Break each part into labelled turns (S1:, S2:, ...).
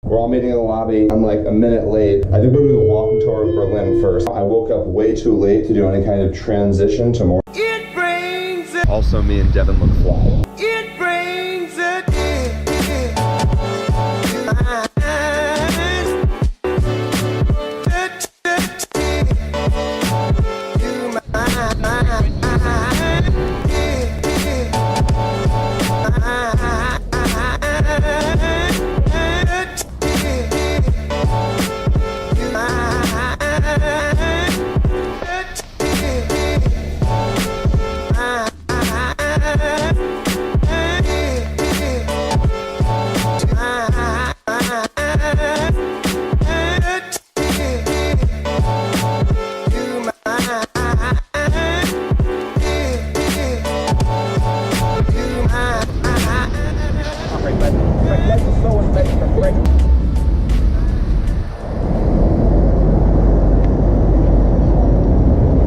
S1: We're all meeting in the lobby. I'm like a minute late. I think we're doing a walking tour of Berlin first. I woke up way too late to do any kind of transition to more. It brings it. Also, me and Devin look fly. It brings it.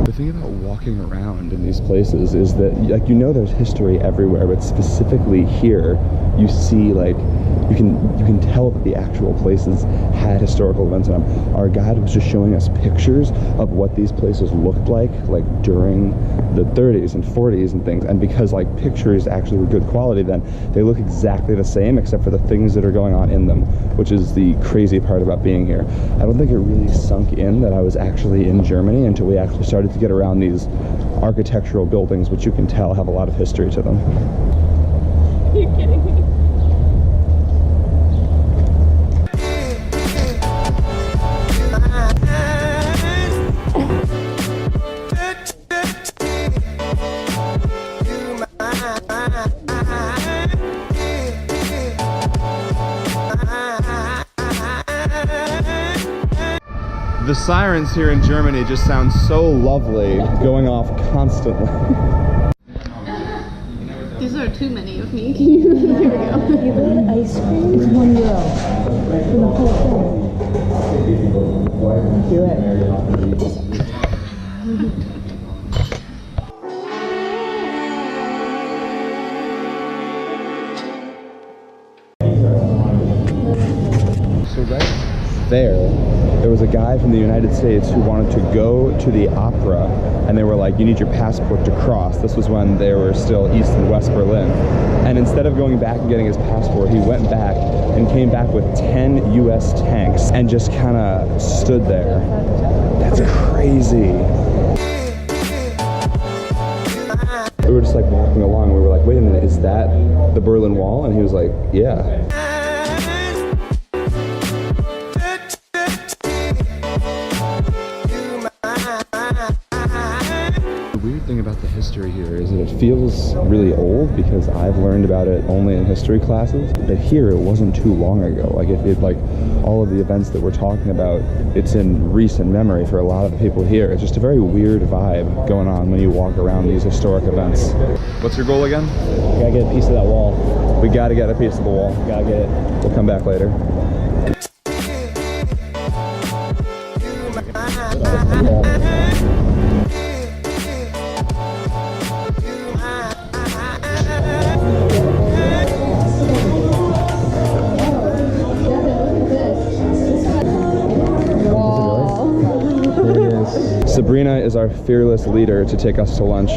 S1: The thing about walking around in these places is that, like, you know, there's history everywhere, but specifically here, you see, like, you can tell that the actual places had historical events in them. Our guide was just showing us pictures of what these places looked like during the 30s and 40s and things. And because, like, pictures actually were good quality then, they look exactly the same except for the things that are going on in them, which is the crazy part about being here. I don't think it really sunk in that I was actually in Germany until we actually started to get around these architectural buildings, which you can tell have a lot of history to them.
S2: Are you kidding me? The sirens here in Germany just sound so lovely, going off constantly.
S3: These are too many of me. Can you? Here we go.
S2: You go to ice cream, it's €1 for the whole thing. Do it.
S1: So right there was a guy from the United States who wanted to go to the opera, and they were like, you need your passport to cross. This was when they were still East and West Berlin. And instead of going back and getting his passport, he went back and came back with 10 US tanks and just kind of stood there. That's crazy. We were just like walking along, we were like, wait a minute, is that the Berlin Wall? And he was like, yeah. About the history here is that it feels really old because I've learned about it only in history classes, but here it wasn't too long ago. Like like all of the events that we're talking about, it's in recent memory for a lot of the people here. It's just a very weird vibe going on when you walk around these historic events. What's your goal again?
S4: We gotta get a piece of that wall.
S1: We gotta get a piece of the wall.
S4: Gotta get it.
S1: We'll come back later. Sabrina is our fearless leader to take us to lunch.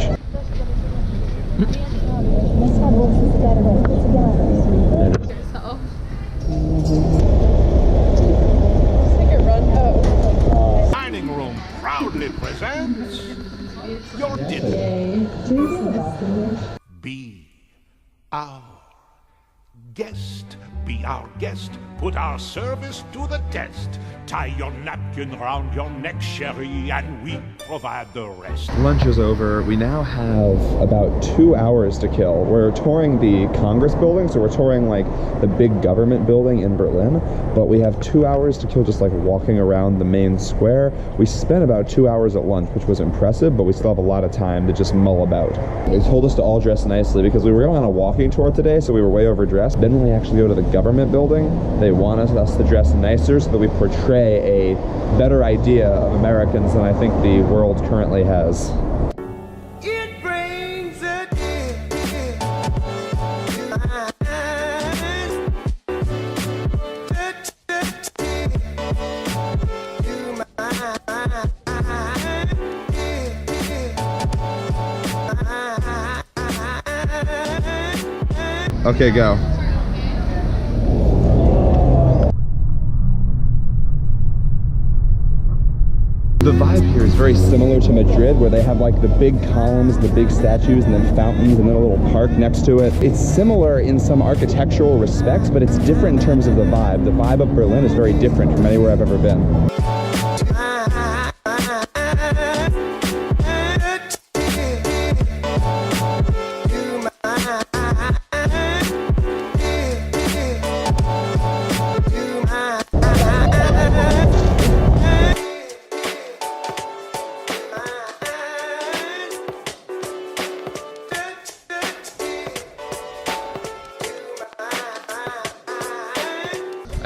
S5: Dining room proudly presents your dinner. Be our guest. Be our guest. Put our service to the test. Tie your napkin round your neck, Sherry, and we provide the rest.
S1: Lunch is over. We now have about 2 hours to kill. We're touring the Congress building, so we're touring like the big government building in Berlin, but we have 2 hours to kill just like walking around the main square. We spent about 2 hours at lunch, which was impressive, but we still have a lot of time to just mull about. They told us to all dress nicely because we were going on a walking tour today, so we were way overdressed. Then when we actually go to the government building, they wanted us to dress nicer so that we portray a better idea of Americans than I think the world currently has. It brings it.
S2: Okay, go.
S1: The vibe here is very similar to Madrid, where they have like the big columns, the big statues, and then fountains, and then a little park next to it. It's similar in some architectural respects, but it's different in terms of the vibe. The vibe of Berlin is very different from anywhere I've ever been.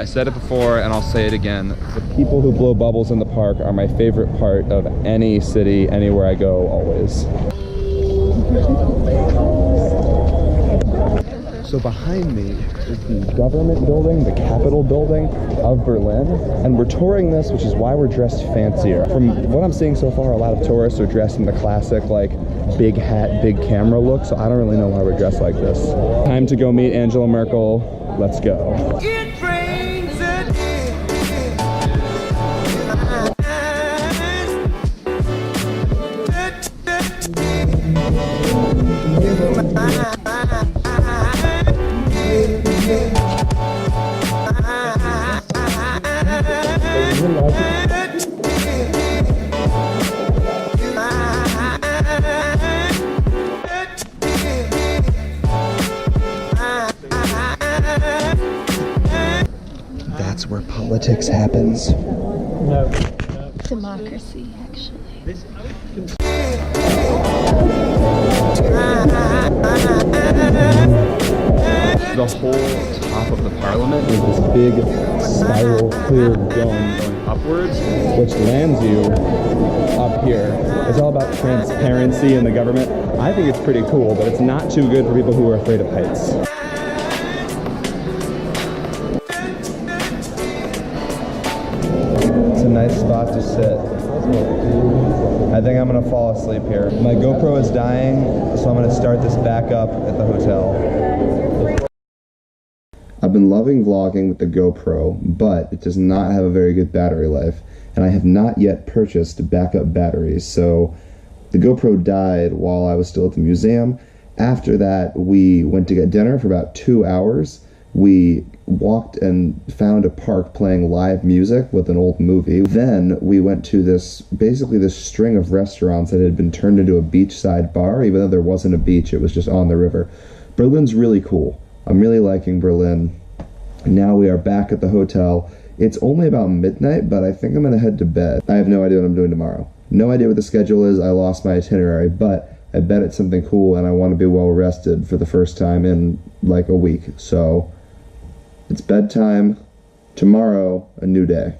S2: I said it before and I'll say it again.
S1: The people who blow bubbles in the park are my favorite part of any city, anywhere I go, always. So behind me is the government building, the Capitol building of Berlin, and we're touring this, which is why we're dressed fancier. From what I'm seeing so far, a lot of tourists are dressed in the classic, like, big hat, big camera look, so I don't really know why we're dressed like this. Time to go meet Angela Merkel. Let's go. That's where politics happens.
S3: Democracy, actually.
S1: The whole top of the parliament is this big spiral clear dome going upwards, which lands you up here. It's all about transparency in the government. I think it's pretty cool, but it's not too good for people who are afraid of heights. It's a nice spot to sit. I think I'm gonna fall asleep here. My GoPro is dying, so I'm gonna start this back up at the hotel. I've been loving vlogging with the GoPro, but it does not have a very good battery life, and I have not yet purchased backup batteries, so the GoPro died while I was still at the museum. After that, we went to get dinner for about 2 hours. We walked and found a park playing live music with an old movie. Then we went to basically this string of restaurants that had been turned into a beachside bar, even though there wasn't a beach, it was just on the river. Berlin's really cool. I'm really liking Berlin. Now we are back at the hotel. It's only about midnight, but I think I'm gonna head to bed. I have no idea what I'm doing tomorrow. No idea what the schedule is. I lost my itinerary, but I bet it's something cool and I want to be well rested for the first time in like a week. So it's bedtime. Tomorrow, a new day.